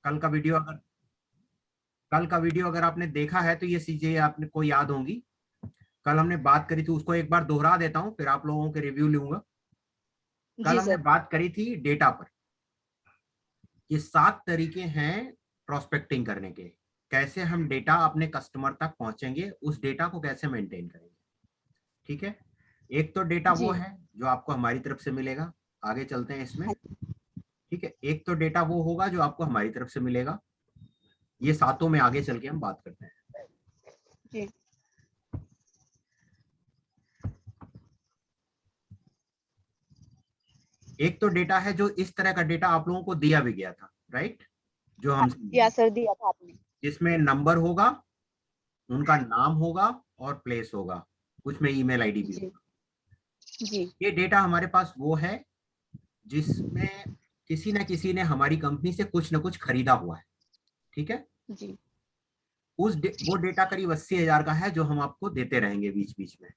कल का वीडियो अगर आपने देखा है तो ये चीजें आपने को याद होंगी। कल हमने बात करी थी, उसको एक बार दोहरा देता हूँ, फिर आप लोगों के रिव्यू लूंगा। कल जी हमने सर। बात करी थी डेटा पर। ये 7 तरीके हैं प्रोस्पेक्टिंग करने के। कैसे हम डेटा अपने कस्टमर तक पहुंचेंगे, उस डेटा को कैसे मेंटेन करेंगे। ठीक है। एक तो डेटा वो जी। है जो आपको हमारी तरफ से मिलेगा। आगे चलते हैं इसमें। हाँ ठीक है। एक तो डेटा वो होगा जो आपको हमारी तरफ से मिलेगा। ये सातों में आगे चल के हम बात करते हैं। जी। एक तो डेटा है जो इस तरह का डेटा आप लोगों को दिया भी गया था, राइट, जो हाँ, हमसे या मिला, सर दिया था आपने। जिसमें नंबर होगा, उनका नाम होगा और प्लेस होगा, कुछ में ईमेल आईडी भी जी। होगा। जी। ये डेटा हमारे पास वो है जिसमें किसी न किसी ने हमारी कंपनी से कुछ न कुछ खरीदा हुआ है। ठीक है। जी। वो डेटा करीब 80,000 का है जो हम आपको देते रहेंगे बीच बीच में।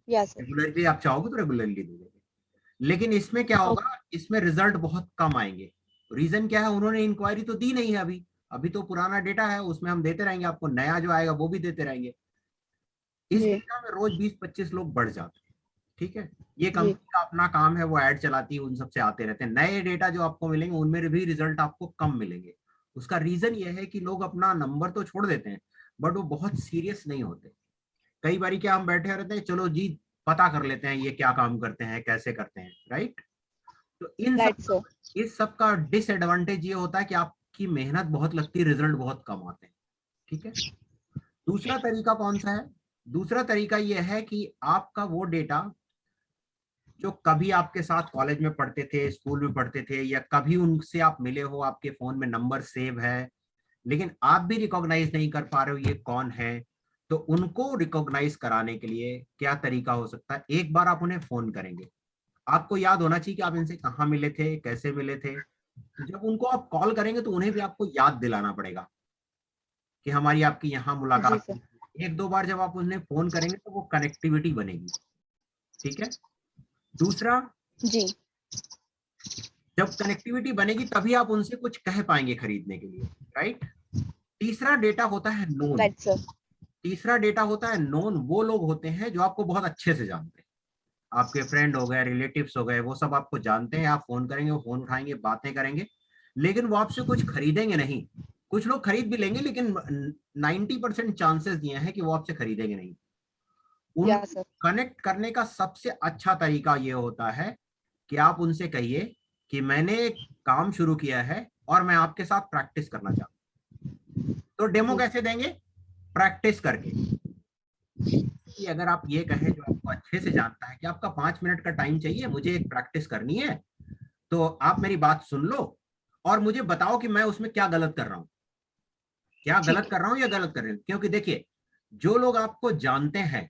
या सर। रेगुलरली आप चाहोगे तो रेगुलरली दे देंगे। लेकिन इसमें क्या ओके। होगा, इसमें रिजल्ट बहुत कम आएंगे। रीजन क्या है, उन्होंने इंक्वायरी तो दी नहीं है अभी। अभी तो पुराना डेटा है, उसमें हम देते रहेंगे आपको, नया जो आएगा वो भी देते रहेंगे। इस जी। डेटा में रोज 20-25 लोग बढ़ जाते हैं। ठीक है। ये जी। कंपनी का अपना काम है, वो ऐड चलाती है, उन सबसे आते रहते हैं। नए डेटा जो आपको मिलेंगे उनमें भी रिजल्ट आपको कम मिलेंगे। उसका रीजन ये है कि लोग अपना नंबर तो छोड़ देते हैं, बट वो बहुत सीरियस नहीं होते। कई बार क्या हम बैठे रहते हैं, चलो जी पता कर लेते हैं ये क्या काम करते हैं, कैसे करते हैं, राइट। तो राइट सर। इस सब का डिसएडवांटेज ये होता है कि आपकी मेहनत बहुत लगती है, रिजल्ट बहुत कम आते हैं। ठीक है। दूसरा तरीका कौन सा है? दूसरा तरीका ये है कि आपका वो डेटा जो कभी आपके साथ कॉलेज में पढ़ते थे, स्कूल में पढ़ते थे, या कभी उनसे आप मिले हो, आपके फोन में नंबर सेव है, लेकिन आप भी रिकॉग्नाइज नहीं कर पा रहे हो ये कौन है। तो उनको रिकॉग्नाइज कराने के लिए क्या तरीका हो सकता है, एक बार आप उन्हें फोन करेंगे। आपको याद होना चाहिए कि आप इनसे कहाँ मिले थे, कैसे मिले थे। जब उनको आप कॉल करेंगे तो उन्हें भी आपको याद दिलाना पड़ेगा कि हमारी आपकी यहाँ जी मुलाकात सर। हुई। एक दो बार जब आप उन्हें फोन करेंगे तो वो कनेक्टिविटी बनेगी। ठीक है। दूसरा, जी। जब कनेक्टिविटी बनेगी तभी आप उनसे कुछ कह पाएंगे खरीदने के लिए, राइट। तीसरा डेटा होता है नोन। Right sir. तीसरा डेटा होता है नोन। वो लोग होते हैं जो आपको बहुत अच्छे से जानते हैं, आपके फ्रेंड हो गए, रिलेटिव्स हो गए, वो सब आपको जानते हैं। आप फोन करेंगे, वो फोन उठाएंगे, बातें करेंगे, लेकिन वो आपसे कुछ खरीदेंगे नहीं। कुछ लोग खरीद भी लेंगे, लेकिन 90% चांसेस ये हैं कि वो आपसे खरीदेंगे नहीं। या उनको सर। कनेक्ट करने का सबसे अच्छा तरीका ये होता है कि आप उनसे कहिए कि मैंने एक काम शुरू किया है और मैं आपके साथ प्रैक्टिस करना चाहता हूं। तो डेमो जी। कैसे देंगे? प्रैक्टिस करके। कि अगर आप ये कहें जो आपको अच्छे से जानता है कि आपका 5 मिनट का टाइम चाहिए, मुझे एक प्रैक्टिस करनी है, तो आप मेरी बात सुन लो और मुझे बताओ कि मैं उसमें क्या गलत कर रहा हूं, क्या गलत ठीक है। कर रहा हूं या गलत कर रहे हूं। क्योंकि देखिए, जो लोग आपको जानते हैं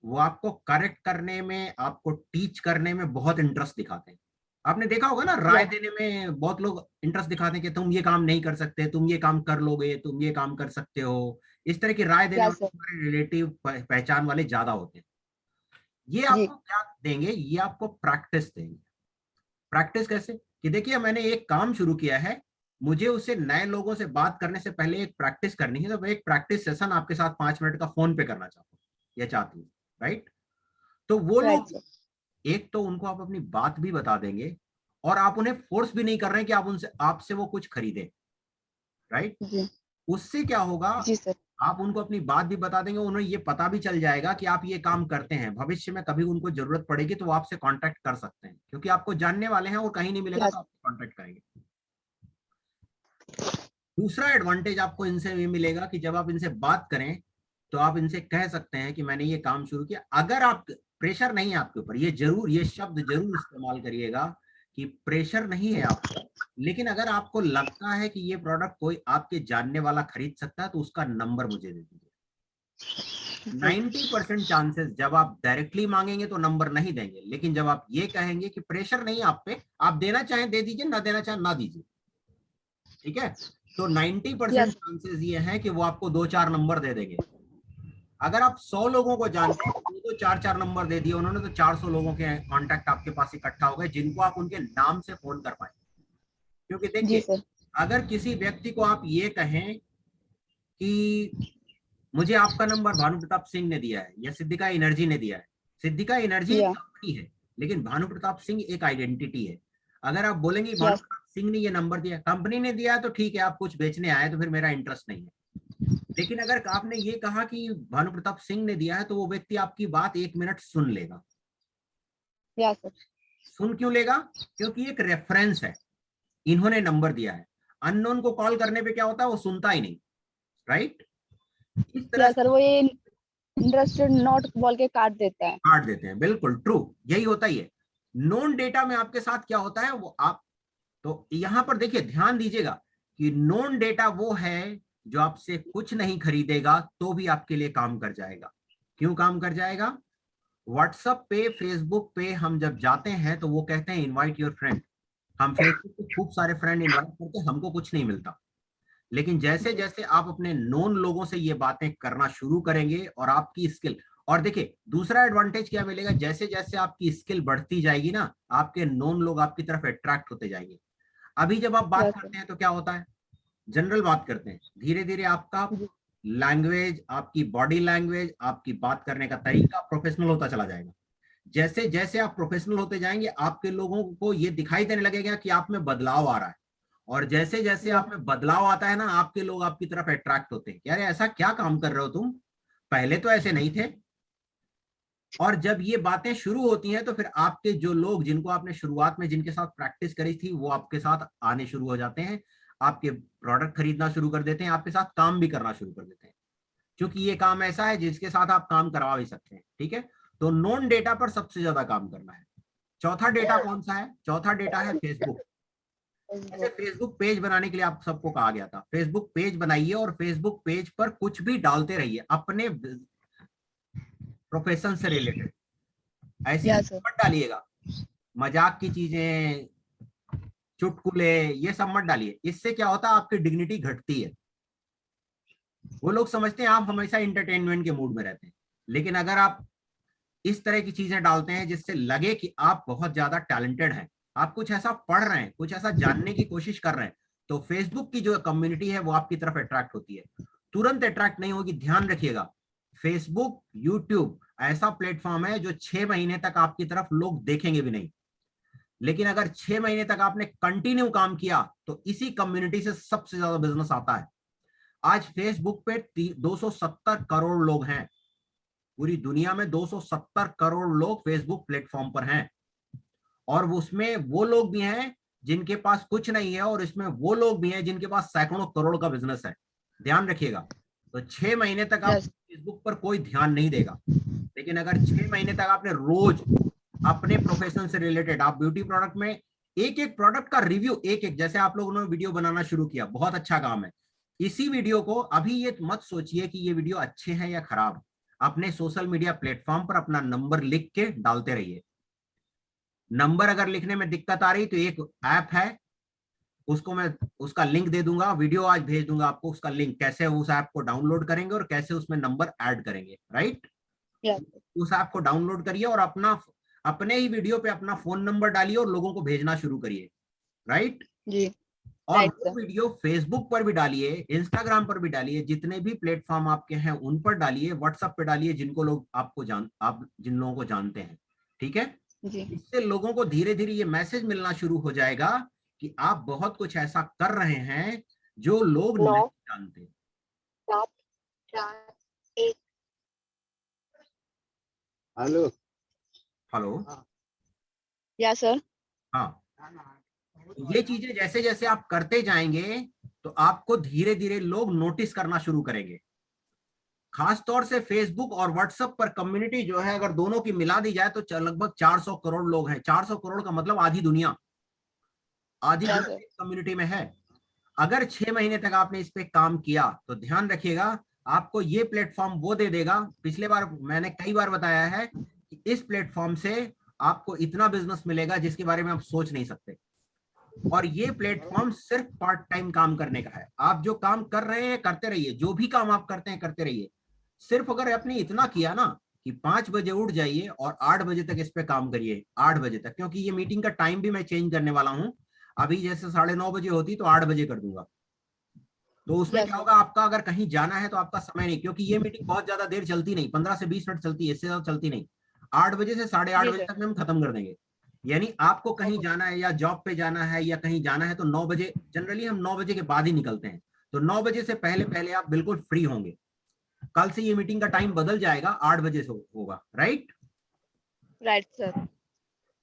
वो आपको करेक्ट करने में, आपको टीच करने में बहुत इंटरेस्ट दिखाते हैं। आपने देखा होगा ना, या राय देने में बहुत लोग इंटरेस्ट दिखाते हैं कि तुम ये काम नहीं कर सकते, तुम ये काम कर लोगे, तुम ये काम कर सकते हो। इस तरह की राय देने या वाले सर। हमारे रिलेटिव पहचान वाले ज्यादा होते हैं। ये जी। आपको क्या देंगे, ये आपको प्रैक्टिस देंगे। प्रैक्टिस कैसे? कि देखिए मैंने एक काम शुरू किया है, मुझे उससे नए लोगों से बात करने से पहले एक प्रैक्टिस करनी है, तो मैं एक प्रैक्टिस सेशन आपके साथ 5 मिनट का फोन पे करना चाहता हूँ या चाहती हूँ, राइट। तो वो राइट लोग, सर। एक तो उनको आप अपनी बात भी बता देंगे और आप उन्हें फोर्स भी नहीं कर रहे हैं कि आप उनसे, आपसे वो कुछ खरीदे, राइट। जी। उससे क्या होगा, जी सर। आप उनको अपनी बात भी बता देंगे, उन्हें ये पता भी चल जाएगा कि आप ये काम करते हैं। भविष्य में कभी उनको जरूरत पड़ेगी तो वो आपसे कांटेक्ट कर सकते हैं, क्योंकि आपको जानने वाले हैं और कहीं नहीं मिलेगा या तो आपको कांटेक्ट करेंगे। दूसरा एडवांटेज आपको इनसे ये मिलेगा कि जब आप इनसे बात करें तो आप इनसे कह सकते हैं कि मैंने ये काम शुरू किया। अगर आप, प्रेशर नहीं है आपके ऊपर, ये जरूर, ये शब्द जरूर इस्तेमाल करिएगा कि प्रेशर नहीं है आप पर, लेकिन अगर आपको लगता है कि ये प्रोडक्ट कोई आपके जानने वाला खरीद सकता है तो उसका नंबर मुझे दे दीजिए। जी। 90% चांसेस जब आप डायरेक्टली मांगेंगे तो नंबर नहीं देंगे, लेकिन जब आप ये कहेंगे कि प्रेशर नहीं है आप पे, आप देना चाहें दे दीजिए, ना देना चाहें ना दीजिए, ठीक है, तो या 90% सर। चांसेस ये हैं कि वो आपको 2-4 नंबर दे देंगे। अगर आप 100 लोगों को जानते हैं तो 2-4 नंबर दे दिए उन्होंने, तो 400 लोगों के कांटेक्ट आपके पास इकट्ठा हो गए जिनको आप उनके नाम से फोन कर पाए। क्योंकि जी देखिए, सर। अगर किसी व्यक्ति को आप ये कहें कि मुझे आपका नंबर भानु प्रताप सिंह ने दिया है या सिद्धिका एनर्जी ने दिया है, सिद्धिका एनर्जी एक Yeah. कंपनी है, लेकिन भानु प्रताप सिंह एक आइडेंटिटी है। अगर आप बोलेंगे भानु Yes. प्रताप सिंह ने ये नंबर दिया, कंपनी ने दिया है, तो ठीक है, आप कुछ बेचने आए तो फिर मेरा इंटरेस्ट नहीं है। लेकिन अगर आपने ये कहा कि भानु प्रताप सिंह ने दिया है, तो वो व्यक्ति आपकी बात 1 मिनट सुन लेगा। Yeah, sir. सुन क्यों लेगा? क्योंकि एक रेफरेंस है, इन्होंने नंबर दिया है। अननोन को कॉल करने पे क्या होता है, वो सुनता ही नहीं, राइट? इस तरह Yeah, sir. वो ये इंटरेस्टेड नोट बोल के काट देता है। काट देते हैं, बिल्कुल ट्रू, यही होता ही है। नोन डेटा में आपके साथ क्या होता है, वो आप, तो यहां पर देखिए, ध्यान दीजिएगा कि नोन डेटा वो है जो आपसे कुछ नहीं खरीदेगा तो भी आपके लिए काम कर जाएगा। क्यों काम कर जाएगा? व्हाट्सएप पे, फेसबुक पे हम जब जाते हैं तो वो कहते हैं इनवाइट योर फ्रेंड। हम फेसबुक पे खूब सारे फ्रेंड इनवाइट करते हैं, हमको कुछ नहीं मिलता। लेकिन जैसे जैसे आप अपने नोन लोगों से ये बातें करना शुरू करेंगे और आपकी स्किल, और देखिए दूसरा एडवांटेज क्या मिलेगा, जैसे जैसे आपकी स्किल बढ़ती जाएगी ना, आपके नोन लोग आपकी तरफ अट्रैक्ट होते जाएंगे। अभी जब आप बात Yes, sir. करते हैं तो क्या होता है, जनरल बात करते हैं, धीरे धीरे आपका जी। लैंग्वेज, आपकी बॉडी लैंग्वेज, आपकी बात करने का तरीका प्रोफेशनल होता चला जाएगा। जैसे जैसे आप प्रोफेशनल होते जाएंगे, आपके लोगों को ये दिखाई देने लगेगा कि आप में बदलाव आ रहा है। और जैसे जैसे Yeah. आप में बदलाव आता है ना, आपके लोग आपकी तरफ अट्रैक्ट होते हैं, यार ऐसा क्या काम कर रहे हो तुम, पहले तो ऐसे नहीं थे। और जब ये बातें शुरू होती हैं तो फिर आपके जो लोग, जिनको आपने शुरुआत में जिनके साथ प्रैक्टिस करी थी, वो आपके साथ आने शुरू हो जाते हैं, आपके प्रोडक्ट खरीदना शुरू कर देते हैं, आपके साथ काम भी करना शुरू कर देते हैं, क्योंकि ये काम ऐसा है जिसके साथ आप काम करवा भी सकते हैं। ठीक है, तो नॉन डेटा पर सबसे ज्यादा काम करना है। चौथा डेटा कौन सा है? चौथा डेटा है फेसबुक। जैसे फेसबुक पेज बनाने के लिए आप सबको कहा गया था, फेसबुक पेज बनाइए और फेसबुक पेज पर कुछ भी डालते रहिए अपने प्रोफेशन से रिलेटेड। ऐसी Yeah, चीजें sir. मत डालिएगा, मजाक की चीजें, चुटकुले, ये सब मत डालिए। इससे क्या होता है, आपकी डिग्निटी घटती है। वो लोग समझते हैं आप हमेशा इंटरटेनमेंट के मूड में रहते हैं। लेकिन अगर आप इस तरह की चीजें डालते हैं जिससे लगे कि आप बहुत ज्यादा टैलेंटेड हैं, आप कुछ ऐसा पढ़ रहे हैं, कुछ ऐसा जानने की कोशिश कर रहे हैं, तो फेसबुक की जो कम्युनिटी है वो आपकी तरफ अट्रैक्ट होती है। तुरंत अट्रैक्ट नहीं होगी, ध्यान रखिएगा। फेसबुक, यूट्यूब ऐसा प्लेटफॉर्म है जो 6 महीने तक आपकी तरफ लोग देखेंगे भी नहीं, लेकिन अगर 6 महीने तक आपने कंटिन्यू काम किया तो इसी कम्युनिटी से सबसे ज्यादा बिजनेस आता है। आज फेसबुक पे 270 करोड़ लोग हैं, पूरी दुनिया में 270 करोड़ लोग फेसबुक प्लेटफॉर्म पर हैं। और उसमें वो लोग भी हैं जिनके पास कुछ नहीं है, और इसमें वो लोग भी हैं जिनके पास सैकड़ों करोड़ का बिजनेस है। ध्यान रखिएगा। तो 6 महीने तक आप Yes. फेसबुक पर कोई ध्यान नहीं देगा, लेकिन अगर 6 महीने तक आपने रोज अपने प्रोफेशन से रिलेटेड, आप ब्यूटी प्रोडक्ट में एक एक प्रोडक्ट का रिव्यू, एक एक, जैसे आप लोगों ने वीडियो बनाना शुरू किया, बहुत अच्छा काम है। इसी वीडियो को, अभी ये मत सोचिए कि ये वीडियो अच्छे हैं या खराब, अपने सोशल मीडिया प्लेटफॉर्म पर अपना नंबर लिख के डालते रहिए। नंबर अगर लिखने में दिक्कत आ रही तो एक ऐप है, उसको मैं, उसका लिंक दे दूंगा, वीडियो आज भेज दूंगा आपको, उसका लिंक, कैसे उस ऐप को डाउनलोड करेंगे और कैसे उसमें नंबर ऐड करेंगे, राइट? Yeah. उस ऐप को डाउनलोड करिए और अपने ही वीडियो पे अपना फोन नंबर डालिए और लोगों को भेजना शुरू करिए, राइट? जी। और Right, वो sir. वीडियो फेसबुक पर भी डालिए, इंस्टाग्राम पर भी डालिए, जितने भी प्लेटफॉर्म आपके हैं उन पर डालिए, व्हाट्सएप पे डालिए, जिनको लोग आप जिन लोगों को जानते हैं। ठीक है, जी। इससे लोगों को धीरे धीरे ये मैसेज मिलना शुरू हो जाएगा कि आप बहुत कुछ ऐसा कर रहे हैं जो लोग नहीं जानते। 7, 4, 1. Hello hello, Yeah, sir. हाँ, ये चीजें जैसे जैसे आप करते जाएंगे तो आपको धीरे धीरे लोग नोटिस करना शुरू करेंगे। खास तौर से फेसबुक और व्हाट्सएप पर कम्युनिटी जो है, अगर दोनों की मिला दी जाए तो लगभग 400 करोड़ लोग हैं। 400 करोड़ का मतलब आधी दुनिया Yeah, sir. कम्युनिटी में है। अगर 6 महीने तक आपने इस पे काम किया तो ध्यान रखिएगा, आपको ये प्लेटफॉर्म वो दे देगा। पिछले बार मैंने कई बार बताया है कि इस प्लेटफॉर्म से आपको इतना बिजनेस मिलेगा जिसके बारे में आप सोच नहीं सकते। और ये प्लेटफॉर्म सिर्फ पार्ट टाइम काम करने का है। आप जो काम कर रहे हैं करते रहिए, जो भी काम आप करते हैं करते रहिए। सिर्फ अगर आपने इतना किया ना कि 5 बजे उठ जाइए और 8 बजे तक इस पे काम करिए, 8 बजे तक, क्योंकि ये मीटिंग का टाइम भी मैं चेंज करने वाला हूं। अभी जैसे 9:30 बजे होती तो 8 बजे कर दूंगा। तो उसमें क्या होगा, आपका अगर कहीं जाना है तो आपका समय नहीं, क्योंकि ये मीटिंग बहुत ज्यादा देर चलती नहीं, 15 से 20 मिनट चलती है, इससे ज्यादा चलती नहीं। 8 बजे से 8:30 जी बजे सर। तक में हम खत्म कर देंगे। यानी आपको कहीं ओके। जाना है या जॉब पे जाना है या कहीं जाना है तो 9 बजे, जनरली हम 9 बजे के बाद ही निकलते हैं, तो 9 बजे से पहले पहले आप बिल्कुल फ्री होंगे। कल से ये मीटिंग का टाइम बदल जाएगा, 8 बजे से होगा, राइट। Right sir.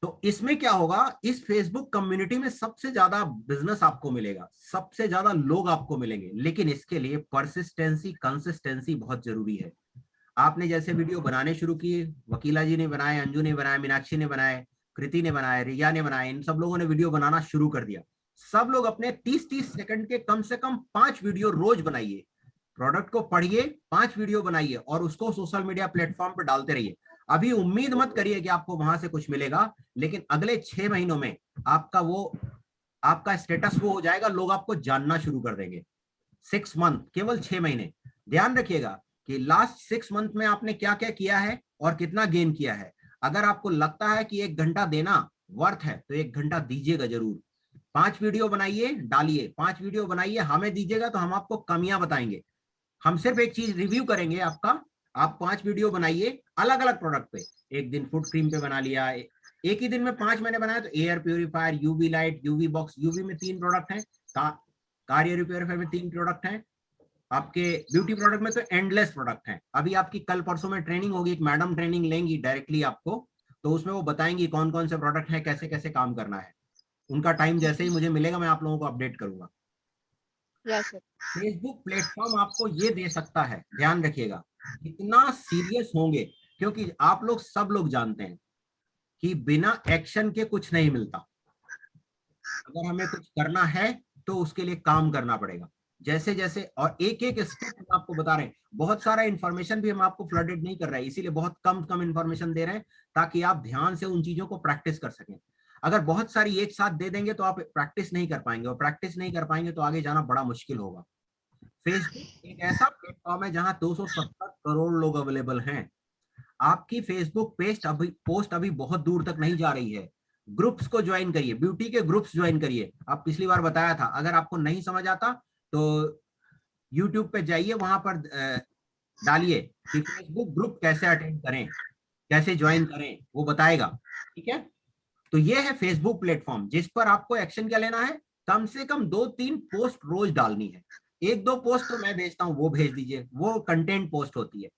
तो इसमें क्या होगा, इस फेसबुक कम्युनिटी में सबसे ज्यादा बिजनेस आपको मिलेगा, सबसे ज्यादा लोग आपको मिलेंगे, लेकिन इसके लिए परसिस्टेंसी, कंसिस्टेंसी बहुत जरूरी है। आपने जैसे वीडियो बनाने शुरू किए, वकीला जी ने बनाए, अंजू ने बनाए, मीनाक्षी ने बनाए, कृति ने बनाए, रिया ने बनाए, इन सब लोगों ने वीडियो बनाना शुरू कर दिया। सब लोग अपने 30-30 सेकंड के कम से कम 5 वीडियो रोज बनाइए, प्रोडक्ट को पढ़िए, 5 वीडियो बनाइए और उसको सोशल मीडिया प्लेटफॉर्म पर डालते रहिए। अभी उम्मीद मत करिए कि आपको वहां से कुछ मिलेगा, लेकिन अगले 6 महीनों में आपका स्टेटस वो हो जाएगा, लोग आपको जानना शुरू कर देंगे। 6 मंथ, केवल 6 महीने। ध्यान रखिएगा कि लास्ट 6 मंथ में आपने क्या क्या किया है और कितना गेन किया है। अगर आपको लगता है कि 1 घंटा देना वर्थ है तो 1 घंटा दीजिएगा जरूर। 5 वीडियो बनाइए, डालिए, 5 वीडियो बनाइए, हमें दीजिएगा तो हम आपको कमियां बताएंगे। हम सिर्फ एक चीज रिव्यू करेंगे आपका। आप 5 वीडियो बनाइए अलग अलग प्रोडक्ट पे। एक दिन फुट क्रीम पे बना लिया, एक ही दिन में 5 मैंने बनाया, तो air purifier, UV light, UV box, UV में 3 प्रोडक्ट हैं, कार एयर प्यूरिफायर में 3 प्रोडक्ट हैं, आपके ब्यूटी प्रोडक्ट में तो एंडलेस प्रोडक्ट हैं। अभी आपकी कल परसों में ट्रेनिंग होगी, एक मैडम ट्रेनिंग लेंगी डायरेक्टली आपको, तो उसमें वो बताएंगी कौन कौन से प्रोडक्ट हैं, कैसे कैसे काम करना है। उनका टाइम जैसे ही मुझे मिलेगा मैं आप लोगों को अपडेट करूंगा। Yes sir. फेसबुक प्लेटफॉर्म आपको ये दे सकता है, ध्यान रखिएगा, इतना सीरियस होंगे, क्योंकि आप लोग सब लोग जानते हैं कि बिना एक्शन के कुछ नहीं मिलता। अगर हमें कुछ करना है तो उसके लिए काम करना पड़ेगा, जैसे जैसे, और एक एक स्टेप हम आपको बता रहे हैं। बहुत सारा इंफॉर्मेशन भी हम आपको फ्लडेड नहीं कर रहे हैं, इसीलिए बहुत कम कम इंफॉर्मेशन दे रहे हैं, ताकि आप ध्यान से उन चीजों को प्रैक्टिस कर सकें। अगर बहुत सारी एक साथ दे देंगे तो आप प्रैक्टिस नहीं कर पाएंगे, और प्रैक्टिस नहीं कर पाएंगे तो आगे जाना बड़ा मुश्किल होगा। फेसबुक एक ऐसा प्लेटफॉर्म है जहां 270 करोड़ लोग अवेलेबल हैं। आपकी फेसबुक पोस्ट अभी बहुत दूर तक नहीं जा रही है। ग्रुप्स को ज्वाइन करिए, ब्यूटी के ग्रुप्स ज्वाइन करिए। आप पिछली बार बताया था, अगर आपको नहीं समझ आता तो यूट्यूब पे जाइए, वहां पर डालिए कि फेसबुक ग्रुप कैसे अटेंड करें, कैसे ज्वाइन करें, वो बताएगा। ठीक है। तो ये है फेसबुक प्लेटफॉर्म, जिस पर आपको एक्शन क्या लेना है, कम से कम 2-3 पोस्ट रोज डालनी है। 1-2 पोस्ट तो मैं भेजता हूँ, वो भेज दीजिए, वो कंटेंट पोस्ट होती है।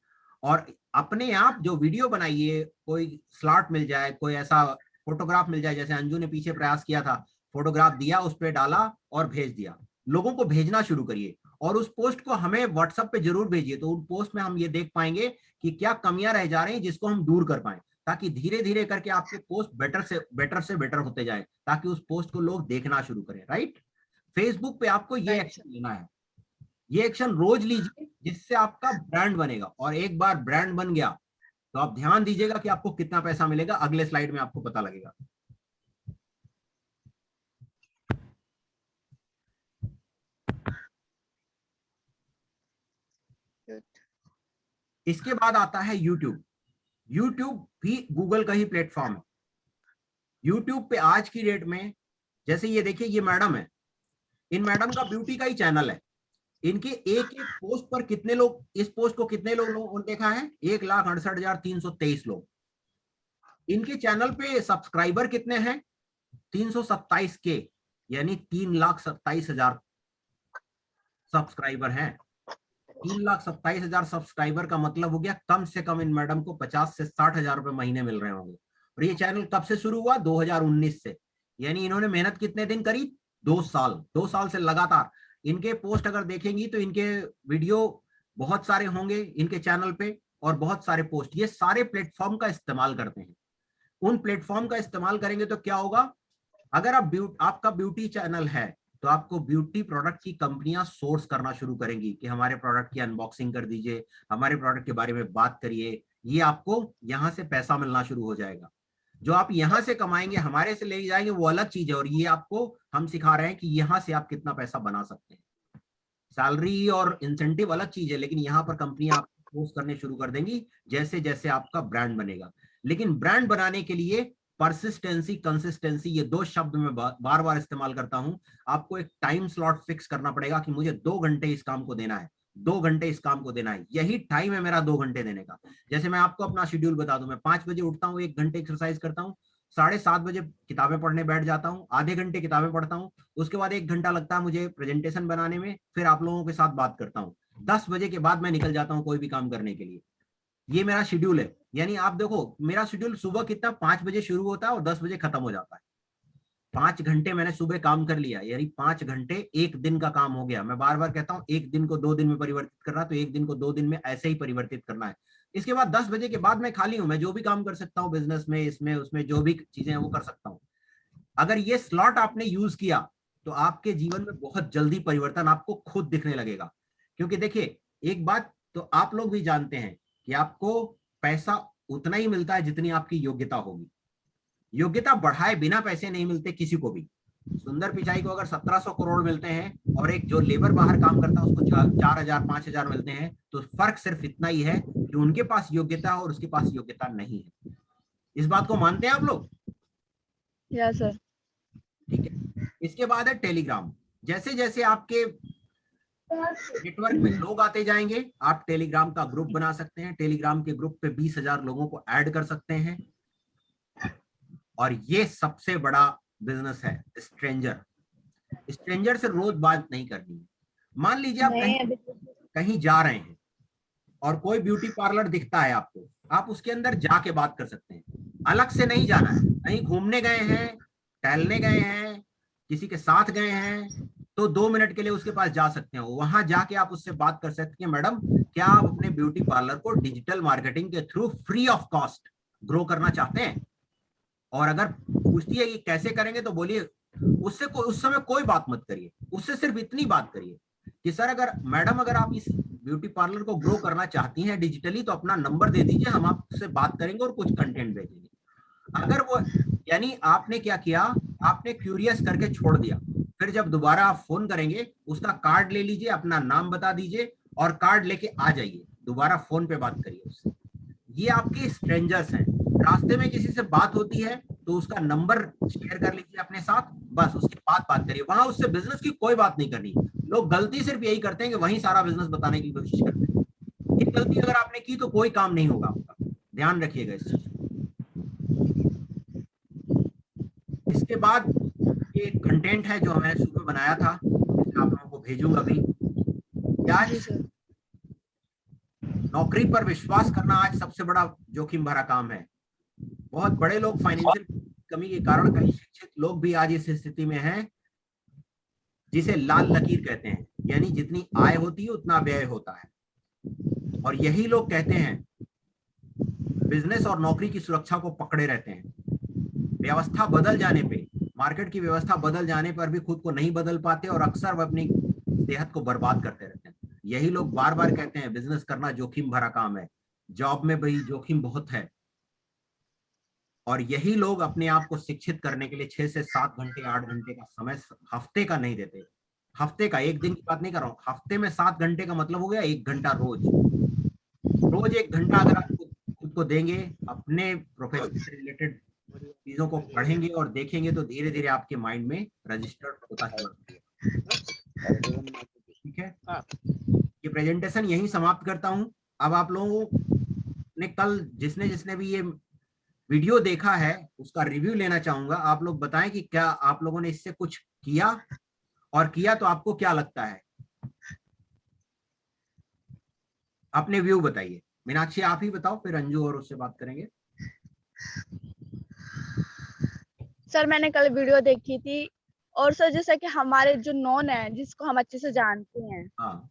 और अपने आप जो वीडियो बनाइए, कोई स्लॉट मिल जाए, कोई ऐसा फोटोग्राफ मिल जाए, जैसे अंजू ने पीछे प्रयास किया था, फोटोग्राफ दिया, उस पर डाला और भेज दिया। लोगों को भेजना शुरू करिए, और उस पोस्ट को हमें व्हाट्सएप पे जरूर भेजिए, तो उन पोस्ट में हम ये देख पाएंगे कि क्या कमियां रह जा रही हैं जिसको हम दूर कर पाए, ताकि धीरे धीरे करके आपके पोस्ट बेटर से बेटर होते जाए, ताकि उस पोस्ट को लोग देखना शुरू करें, राइट। फेसबुक पे आपको ये राइट सर। एक्शन लेना है, ये एक्शन रोज लीजिए, जिससे आपका ब्रांड बनेगा, और एक बार ब्रांड बन गया तो आप ध्यान दीजिएगा कि आपको कितना पैसा मिलेगा, अगले स्लाइड में आपको पता लगेगा। इसके बाद आता है यूट्यूब। यूट्यूब भी गूगल का ही प्लेटफॉर्म है। यूट्यूब पे आज की डेट में, जैसे ये देखिए, ये मैडम है, इन मैडम का ब्यूटी का ही चैनल है। इनके एक एक पोस्ट पर कितने लोग, इस पोस्ट को कितने लोगों ने देखा है, 1,68,323 लोग। इनके चैनल पे सब्सक्राइबर कितने हैं, 327 के, यानी 3,27,000 सब्सक्राइबर हैं। 3,27,000 सब्सक्राइबर का मतलब हो गया, कम से कम इन मैडम को 50 से 60 हजार रुपए महीने मिल रहे होंगे। और ये चैनल कब से शुरू हुआ, 2019 से। यानी इन्होंने मेहनत कितने दिन करी, 2 साल। 2 साल से लगातार। इनके पोस्ट अगर देखेंगी तो इनके वीडियो बहुत सारे होंगे इनके चैनल पे, और बहुत सारे पोस्ट। ये सारे प्लेटफॉर्म का इस्तेमाल करते हैं। उन प्लेटफॉर्म का इस्तेमाल करेंगे तो क्या होगा, अगर आपका ब्यूटी चैनल है तो आपको ब्यूटी प्रोडक्ट की कंपनियां सोर्स करना शुरू करेंगी कि हमारे प्रोडक्ट की अनबॉक्सिंग कर दीजिए, हमारे प्रोडक्ट के बारे में बात करिए। ये आपको यहां से पैसा मिलना शुरू हो जाएगा। जो आप यहां से कमाएंगे, हमारे से ले जाएंगे, वो अलग चीज है, और ये आपको हम सिखा रहे हैं कि यहां से आप कितना पैसा बना सकते हैं। सैलरी और इंसेंटिव अलग चीज है, लेकिन यहाँ पर कंपनियां आपको पोस्ट करने शुरू कर देंगी जैसे जैसे आपका ब्रांड बनेगा। लेकिन ब्रांड बनाने के लिए परसिस्टेंसी, कंसिस्टेंसी, ये दो शब्द मैं बार बार इस्तेमाल करता हूं। आपको एक टाइम स्लॉट फिक्स करना पड़ेगा कि मुझे 2 घंटे इस काम को देना है, 2 घंटे इस काम को देना है, यही टाइम है मेरा 2 घंटे देने का। जैसे मैं आपको अपना शेड्यूल बता दूं, मैं 5 बजे उठता हूँ, 1 घंटे एक्सरसाइज करता हूँ, 7:30 बजे किताबें पढ़ने बैठ जाता हूँ, आधे घंटे किताबें पढ़ता हूँ, उसके बाद 1 घंटा लगता है मुझे प्रेजेंटेशन बनाने में, फिर आप लोगों के साथ बात करता हूँ, 10 बजे के बाद मैं निकल जाता हूँ कोई भी काम करने के लिए। ये मेरा शेड्यूल है। यानी आप देखो मेरा शेड्यूल सुबह कितना 5 बजे शुरू होता है और 10 बजे खत्म हो जाता है। 5 घंटे मैंने सुबह काम कर लिया, यानी 5 घंटे एक दिन का काम हो गया। मैं बार बार कहता हूं एक दिन को 2 दिन में परिवर्तित करना, तो एक दिन को 2 दिन में ऐसे ही परिवर्तित करना है। इसके बाद 10 बजे के बाद मैं खाली हूं, मैं जो भी काम कर सकता हूं बिजनेस में, इसमें उसमें जो भी चीजें हैं वो कर सकता हूं। अगर ये स्लॉट आपने यूज किया तो आपके जीवन में बहुत जल्दी परिवर्तन आपको खुद दिखने लगेगा। क्योंकि देखिए एक बात तो आप लोग भी जानते हैं कि आपको पैसा उतना ही मिलता है जितनी आपकी योग्यता होगी। योग्यता बढ़ाए बिना पैसे नहीं मिलते किसी को भी। सुंदर पिचाई को अगर 1700 करोड़ मिलते हैं और एक जो लेबर बाहर काम करता है उसको 4000 5000 मिलते हैं, तो फर्क सिर्फ इतना ही है कि उनके पास योग्यता और उसके पास योग्यता नहीं है। इस बात को मानते हैं आप लोग? Yes sir. ठीक है। इसके बाद है टेलीग्राम। जैसे जैसे आपके नेटवर्क में लोग आते जाएंगे, आप टेलीग्राम का ग्रुप बना सकते हैं, टेलीग्राम के ग्रुप पे 20,000 लोगों को ऐड कर सकते हैं। और ये सबसे बड़ा बिजनेस है, स्ट्रेंजर। स्ट्रेंजर से रोज बात नहीं करनी है। मान लीजिए आप कहीं कहीं जा रहे हैं और कोई ब्यूटी पार्लर दिखता है आपको, आप उसके अंदर जाके बात कर सकते हैं, अलग से नहीं जाना है। कहीं घूमने गए हैं, टहलने गए हैं, किसी के साथ गए हैं, तो 2 मिनट के लिए उसके पास जा सकते हैं, वहां जाके आप उससे बात कर सकते हैं, मैडम क्या आप अपने ब्यूटी पार्लर को डिजिटल मार्केटिंग के through free of cost grow करना चाहते हैं? और अगर पूछती है कि कैसे करेंगे तो बोलिए, उससे उस समय कोई बात मत करिए, उससे सिर्फ इतनी बात करिए कि सर अगर मैडम अगर आप इस ब्यूटी पार्लर को ग्रो करना चाहती हैं डिजिटली तो अपना नंबर दे दीजिए, हम आपसे बात करेंगे और कुछ कंटेंट भेजेंगे। अगर वो, यानी आपने क्या किया, आपने क्यूरियस करके छोड़ दिया, फिर जब दोबारा आप फोन करेंगे उसका कार्ड ले लीजिए, अपना नाम बता दीजिए और कार्ड लेके आ जाइए, दोबारा फोन पे बात करिए उससे। ये आपके स्ट्रेंजर्स हैं। रास्ते में किसी से बात होती है तो उसका नंबर शेयर कर लीजिए अपने साथ, बस उसके बाद बात करिए, वहां उससे बिजनेस की कोई बात नहीं करनी। लोग गलती सिर्फ यही करते हैं कि वहीं सारा बिजनेस बताने की कोशिश करते हैं। ये गलती अगर आपने की तो कोई काम नहीं होगा आपका, ध्यान रखिएगा इस चीज। इसके बाद ये कंटेंट है जो मैंने सुबह बनाया था, जिसे आप लोगों को भेजूंगा अभी। आज नौकरी पर विश्वास करना आज सबसे बड़ा जोखिम भरा काम है। बहुत बड़े लोग फाइनेंशियल कमी के कारण, कई शिक्षित लोग भी आज इस स्थिति में हैं जिसे लाल लकीर कहते हैं, यानी जितनी आय होती है उतना व्यय होता है। और यही लोग कहते हैं बिजनेस और नौकरी की सुरक्षा को पकड़े रहते हैं। व्यवस्था बदल जाने पे, मार्केट की व्यवस्था बदल जाने पर भी खुद को नहीं बदल पाते और अक्सर वह अपनी सेहत को बर्बाद करते रहते हैं। यही लोग बार बार कहते हैं बिजनेस करना जोखिम भरा काम है, जॉब में भी जोखिम बहुत है। और यही लोग अपने आप को शिक्षित करने के लिए 6 से 7 घंटे 8 घंटे का समय हफ्ते का नहीं देते। हफ्ते का, एक दिन की बात नहीं कर रहा हूँ, हफ्ते में 7 घंटे का मतलब हो गया 1 घंटा रोज। रोज 1 घंटा अगर आप खुद को देंगे, अपने प्रोफेशन से रिलेटेड चीजों को पढ़ेंगे और देखेंगे तो धीरे धीरे आपके माइंड में रजिस्टर्ड होता चला। ठीक है, ये प्रेजेंटेशन यही समाप्त करता हूं। अब आप लोगों ने कल जिसने जिसने भी ये वीडियो देखा है उसका रिव्यू लेना चाहूंगा। आप लोग बताएं कि क्या आप लोगों ने इससे कुछ किया, और किया तो आपको क्या लगता है, अपने व्यू बताइए। मीनाक्षी आप ही बताओ, फिर अंजू और उससे बात करेंगे। सर मैंने कल वीडियो देखी थी, और सर जैसा कि हमारे जो नॉन है जिसको हम अच्छे से जानते हैं, हाँ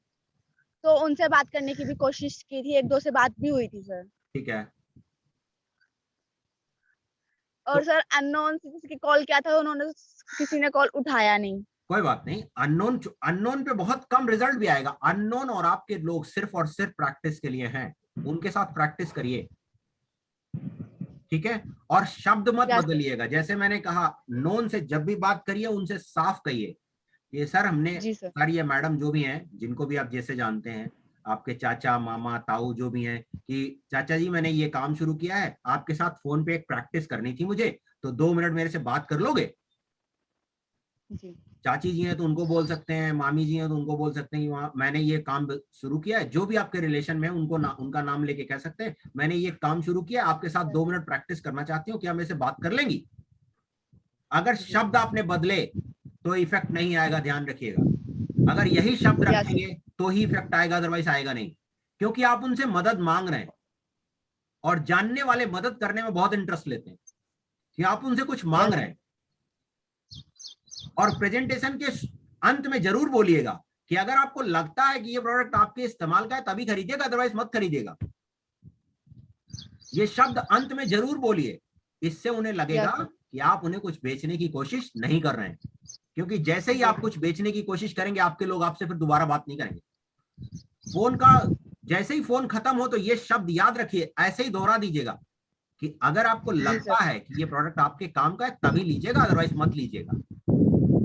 तो उनसे बात करने की भी कोशिश की थी, 1-2 से बात भी हुई थी सर। ठीक है। और तो सर अननोन से किसी की कॉल किया था, उन्होंने किसी ने कॉल उठाया नहीं। कोई बात नहीं, अननोन अननोन पे बहुत कम रिजल्ट भी आएगा। अननोन और आपके लोग सिर्फ और सिर्फ प्रैक्टिस के लिए हैं, उनके साथ प्रैक्टिस करिए, ठीक है। और शब्द मत बदलिएगा, जैसे मैंने कहा नोन से जब भी बात करिए उनसे साफ कहिए ये सर हमने, सर ये मैडम जो भी हैं, जिनको भी आप जैसे जानते हैं, आपके चाचा मामा ताऊ जो भी हैं, कि चाचा जी मैंने ये काम शुरू किया है, आपके साथ फोन पे एक प्रैक्टिस करनी थी मुझे, तो 2 मिनट मेरे से बात कर लोगे? जी चाची जी हैं तो उनको बोल सकते हैं, मामी जी हैं तो उनको बोल सकते हैं कि वहाँ मैंने ये काम शुरू किया है, जो भी आपके रिलेशन में है उनको उनका नाम लेके कह सकते हैं मैंने ये काम शुरू किया, आपके साथ 2 मिनट प्रैक्टिस करना चाहती हूँ, क्या मेरे से बात कर लेंगी? अगर शब्द आपने बदले तो इफेक्ट नहीं आएगा, ध्यान रखिएगा। अगर यही शब्द यस रखेंगे तो ही इफेक्ट आएगा, अदरवाइज आएगा नहीं। क्योंकि आप उनसे मदद मांग रहे हैं, और जानने वाले मदद करने में बहुत इंटरेस्ट लेते हैं कि आप उनसे कुछ मांग यस रहे हैं। और प्रेजेंटेशन के अंत में जरूर बोलिएगा कि अगर आपको लगता है कि ये प्रोडक्ट आपके इस्तेमाल का है तभी खरीदिएगा, अदरवाइज मत खरीदिएगा। ये शब्द अंत में जरूर बोलिए, इससे उन्हें लगेगा यस कि आप उन्हें कुछ बेचने की कोशिश नहीं कर रहे हैं। क्योंकि जैसे ही आप कुछ बेचने की कोशिश करेंगे, आपके लोग आपसे फिर दोबारा बात नहीं करेंगे। फोन का जैसे ही फोन खत्म हो तो ये शब्द याद रखिए, ऐसे ही दोहरा दीजिएगा कि अगर आपको लगता है कि ये प्रोडक्ट आपके काम का है तभी लीजिएगा, अदरवाइज मत लीजिएगा।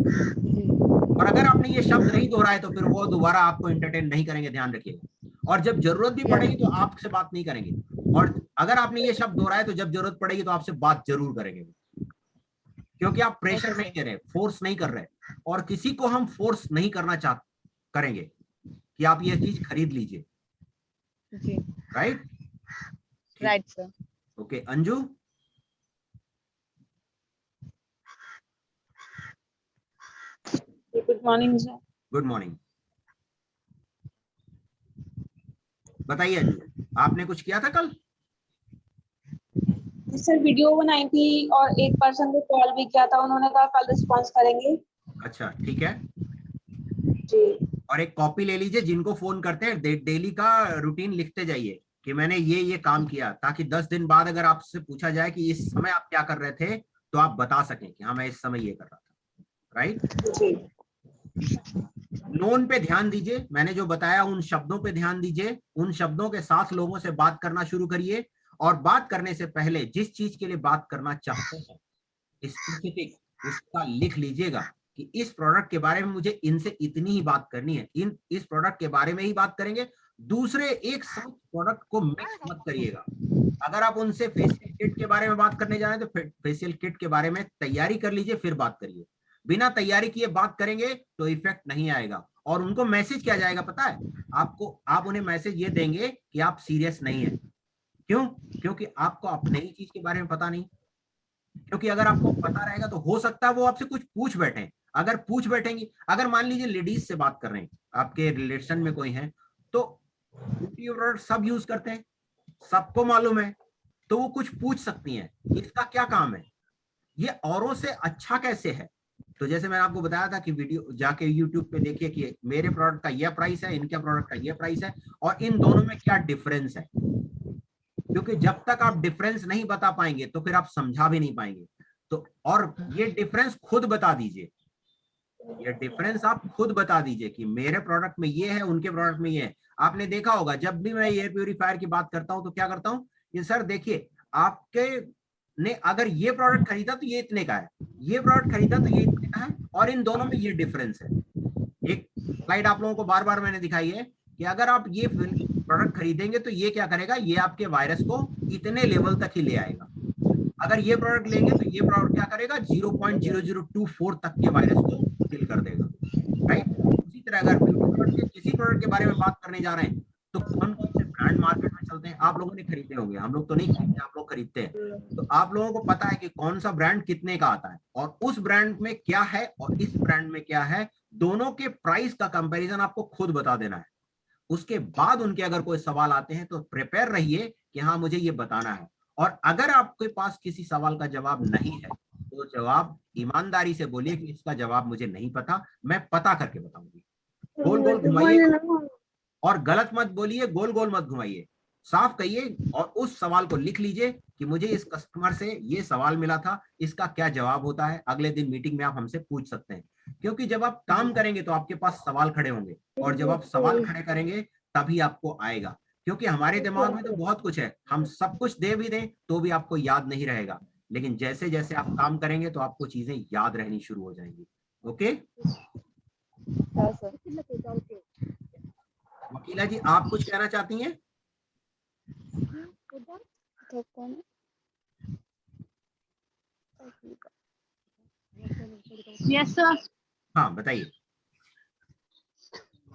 और अगर आपने ये शब्द नहीं दोहराए तो फिर वो दोबारा आपको एंटरटेन नहीं करेंगे, ध्यान रखिएगा। और जब जरूरत भी पड़ेगी तो आपसे बात नहीं करेंगे। और अगर आपने ये शब्द दोहराए तो जब जरूरत पड़ेगी तो आपसे बात जरूर करेंगे, क्योंकि आप प्रेशर नहीं दे रहे, फोर्स नहीं कर रहे। और किसी को हम फोर्स नहीं करना करेंगे कि आप ये चीज खरीद लीजिए। जी right? Right sir. Okay Anju, good morning sir. Good morning. बताइए अंजू, आपने कुछ किया था कल? सर वीडियो बनाई थी और एक पर्सन को कॉल भी किया था, उन्होंने कहा कल रिस्पॉन्स करेंगे। अच्छा ठीक है। जी और एक कॉपी ले लीजिए, जिनको फोन करते हैं डेली का रूटीन लिखते जाइए कि मैंने ये काम किया, ताकि 10 दिन बाद अगर आपसे पूछा जाए कि इस समय आप क्या कर रहे थे तो आप बता सकें कि हाँ मैं इस समय ये कर रहा था। राइट? जी नोन पे ध्यान दीजिए, मैंने जो बताया उन शब्दों पे ध्यान दीजिए, उन शब्दों के साथ लोगों से बात करना शुरू करिए। और बात करने से पहले जिस चीज के लिए बात करना चाहते हैं स्पेसिफिक उसका लिख लीजिएगा कि इस प्रोडक्ट के बारे में मुझे इनसे इतनी ही बात करनी है, इस प्रोडक्ट के बारे में ही बात करेंगे। दूसरे एक साथ प्रोडक्ट को मिक्स मत करिएगा। अगर आप उनसे फेशियल किट के बारे में बात करने जा रहे हैं तो फेशियल किट के बारे में तैयारी कर लीजिए, फिर बात करिए। बिना तैयारी किए बात करेंगे तो इफेक्ट नहीं आएगा। और उनको मैसेज क्या जाएगा पता है आपको? आप उन्हें मैसेज ये देंगे कि आप सीरियस नहीं है। क्यों? क्योंकि आपको अपने ही चीज के बारे में पता नहीं। क्योंकि अगर आपको पता रहेगा तो हो सकता है वो आपसे कुछ पूछ बैठे। अगर पूछ बैठेंगी, अगर मान लीजिए लेडीज से बात कर रहे हैं, आपके रिलेशन में कोई है, तो ब्यूटी प्रोडक्ट सब यूज करते हैं, सबको मालूम है, तो वो कुछ पूछ सकती हैं इसका क्या काम है, ये औरों से अच्छा कैसे है। तो जैसे मैंने आपको बताया था कि वीडियो जाके YouTube पे देखिए कि मेरे प्रोडक्ट का यह प्राइस है, इनके प्रोडक्ट का यह प्राइस है, और इन दोनों में क्या डिफरेंस है। क्योंकि जब तक आप डिफरेंस नहीं बता पाएंगे तो फिर आप समझा भी नहीं पाएंगे। तो और ये डिफरेंस खुद बता दीजिए, ये डिफरेंस आप खुद बता दीजिए कि मेरे प्रोडक्ट में ये है, उनके प्रोडक्ट में ये है। आपने देखा होगा जब भी मैं एयर प्यूरिफायर की बात करता हूं तो क्या करता हूं कि सर देखिए आपके ने अगर ये प्रोडक्ट खरीदा तो ये इतने का है, ये प्रोडक्ट खरीदा तो ये इतने का है, और इन दोनों में ये डिफरेंस है। एक स्लाइड आप लोगों को बार बार मैंने दिखाई है कि अगर आप ये प्रोडक्ट खरीदेंगे तो ये क्या करेगा, ये आपके वायरस को इतने लेवल तक ही ले आएगा। अगर ये प्रोडक्ट लेंगे तो ये प्रोडक्ट क्या करेगा, 0.0024 तक के वायरस को किल कर देगा। राइट? उसी तरह अगर ब्यूटी प्रोडक्ट के किसी प्रोडक्ट के बारे में बात करने जा रहे हैं तो कौन कौन से ब्रांड मार्केट में चलते हैं, आप लोगों ने खरीदे होंगे, हम लोग तो नहीं खरीदते, आप लोग खरीदते हैं। तो आप लोगों को पता है कि कौन सा ब्रांड कितने का आता है, और उस ब्रांड में क्या है और इस ब्रांड में क्या है, दोनों के प्राइस का कंपैरिजन आपको खुद बता देना है। उसके बाद उनके अगर कोई सवाल आते हैं तो प्रिपेयर रहिए कि हाँ मुझे ये बताना है। और अगर आपके पास किसी सवाल का जवाब नहीं है तो जवाब ईमानदारी से बोलिए कि इसका जवाब मुझे नहीं पता, मैं पता करके बताऊंगी। गोल गोल घुमाइए और गलत मत बोलिए, गोल गोल मत घुमाइए, साफ कहिए। और उस सवाल को लिख लीजिए कि मुझे इस कस्टमर से ये सवाल मिला था, इसका क्या जवाब होता है। अगले दिन मीटिंग में आप हमसे पूछ सकते हैं, क्योंकि जब आप काम करेंगे तो आपके पास सवाल खड़े होंगे, और जब आप सवाल खड़े करेंगे तभी आपको आएगा। क्योंकि हमारे दिमाग में तो बहुत कुछ है, हम सब कुछ दे भी दें तो भी आपको याद नहीं रहेगा, लेकिन जैसे जैसे आप काम करेंगे तो आपको चीजें याद रहनी शुरू हो जाएंगी। ओके वकीला जी, आप कुछ कहना चाहती हैं? Yes sir. हाँ बताइए।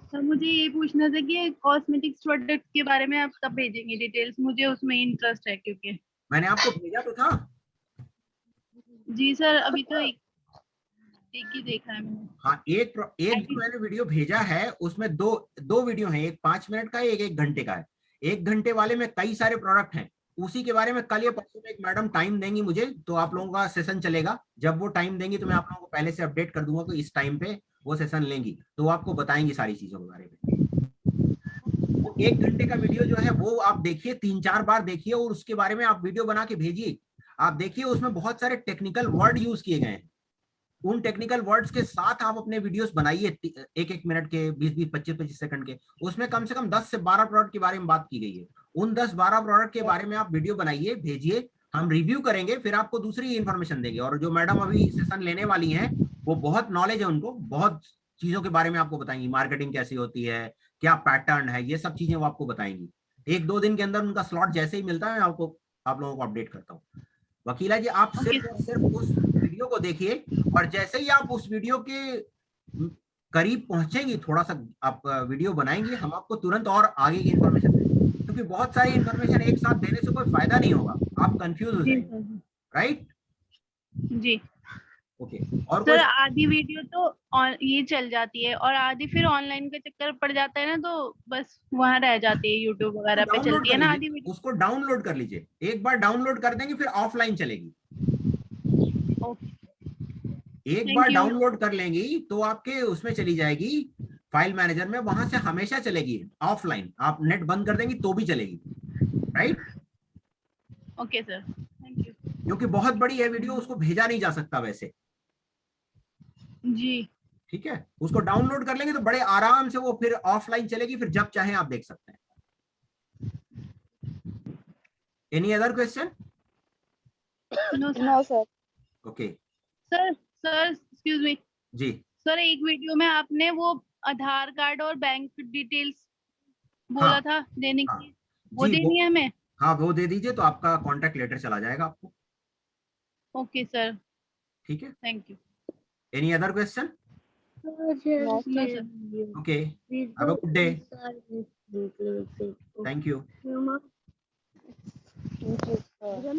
सर मुझे ये पूछना था कि कॉस्मेटिक्स प्रोडक्ट के बारे में आप कब भेजेंगे डिटेल्स, मुझे उसमें इंटरेस्ट है क्योंकि। मैंने आपको भेजा तो था। जी सर, अभी तो एक ही देखा है मैंने। हाँ, एक जो मैंने वीडियो भेजा है उसमें दो वीडियो हैं, एक 5 मिनट का है, एक घंटे का है। 1 घंटे वाले में कई सारे प्रोडक्ट हैं, उसी के बारे में कल या परसों में एक मैडम टाइम देंगी मुझे, तो आप लोगों का सेशन चलेगा। जब वो टाइम देंगी तो मैं आप लोगों को पहले से अपडेट कर दूंगा कि इस टाइम पे वो सेशन लेंगी, तो वो आपको बताएंगी सारी चीजों के बारे में। वो 1 घंटे का वीडियो जो है वो आप देखिए, 3-4 बार देखिए, और उसके बारे में आप वीडियो बना के भेजिए। आप देखिए उसमें बहुत सारे टेक्निकल वर्ड यूज किए गए हैं, उन टेक्निकल वर्ड्स के साथ आप अपने वीडियोस बनाइए, 1-1 मिनट के, 20-20, 25-25 सेकंड के। उसमें कम से कम 10 से 12 प्रोडक्ट के बारे में बात की गई है। उन 10-12 प्रोडक्ट के बारे में आप वीडियो बनाइए, भेजिए, हम रिव्यू करेंगे, फिर आपको दूसरी इंफॉर्मेशन देंगे। और जो मैडम अभी सेशन लेने वाली हैं वो बहुत नॉलेज है उनको, बहुत चीजों के बारे में आपको बताएंगी, मार्केटिंग कैसी होती है, क्या पैटर्न है, ये सब चीजें वो आपको बताएंगी। 1-2 दिन के अंदर उनका स्लॉट जैसे ही मिलता है मैं आपको आप लोगों को अपडेट करता हूँ। वकीला जी, आप सिर्फ और सिर्फ उस वीडियो को देखिए, और जैसे ही आप उस वीडियो के करीब पहुंचेंगी, थोड़ा सा आप वीडियो बनाएंगे, हम आपको तुरंत और आगे की इंफॉर्मेशन देंगे, क्योंकि बहुत सारी इंफॉर्मेशन एक साथ देने से कोई फायदा नहीं होगा, आप कंफ्यूज हो जी जाएंगे। सर। राइट? जी ओके। और कोई सर, आधी वीडियो तो ये चल जाती है और आधी फिर ऑनलाइन का चक्कर पड़ जाता है ना, तो बस वहां रह जाती है, यूट्यूब वगैरह पे डाउनलोड चलती कर है ना लीजिए, आधी वीडियो। उसको डाउनलोड कर लीजिए, एक बार डाउनलोड कर देंगे फिर ऑफलाइन चलेगी। ओके, एक बार थैंक यू। डाउनलोड कर लेंगी तो आपके उसमें चली जाएगी फाइल मैनेजर में, वहां से हमेशा चलेगी ऑफलाइन, आप नेट बंद कर देंगी तो भी चलेगी। Right? Okay sir, thank you. क्योंकि बहुत बड़ी है वीडियो, उसको भेजा नहीं जा सकता वैसे। जी ठीक है, उसको डाउनलोड कर लेंगे तो बड़े आराम से वो फिर ऑफलाइन चलेगी, फिर जब चाहे आप देख सकते हैं। Any other question? No sir. No sir. Okay sir sir excuse me जी। सर, एक वीडियो में आपने वो आधार कार्ड और बैंक डिटेल्स हाँ बोला था देने हाँ की, वो जी, देनी है हमें? हाँ वो दे दीजिए तो आपका कॉन्ट्रैक्ट लेटर चला जाएगा आपको। ओके सर, ठीक है, thank you. Any other question? No no sir. Sir. Okay, have a good day, thank you. Thank you sir.